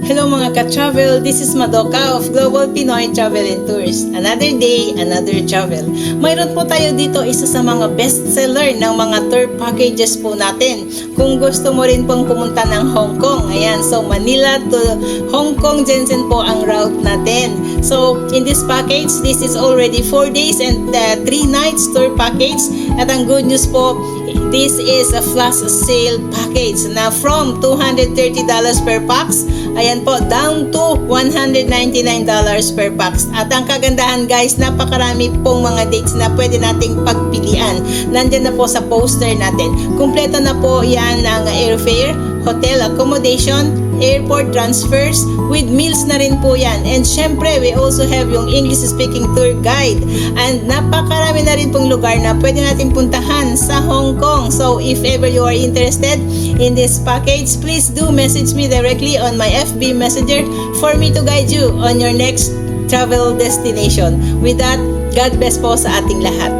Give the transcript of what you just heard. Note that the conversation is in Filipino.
Hello mga ka-travel, this is Madoka of Global Pinoy Travel and Tours. Another day, another travel. Mayroon po tayo dito isa sa mga bestseller ng mga tour packages po natin. Kung gusto mo rin pong pumunta ng Hong Kong, ayan, so Manila to Hong Kong, Shenzhen po ang route natin. So in this package, this is already 4 days and 3 nights tour package. At ang good news po, this is a flash sale package na from $230 per pax, ayan po, down to $199 per pax. At ang kagandahan guys, napakarami pong mga dates na pwede nating pagpilian. Nandyan na po sa poster natin. Kumpleto na po yan ang airfare, hotel accommodation, airport transfers, with meals na rin po yan. And syempre, we also have yung English speaking tour guide. And napakarami na rin pong lugar na pwede natin puntahan sa Hong Kong. So if ever you are interested in this package, please do message me directly on my FB Messenger for me to guide you on your next travel destination. With that, God bless po sa ating lahat.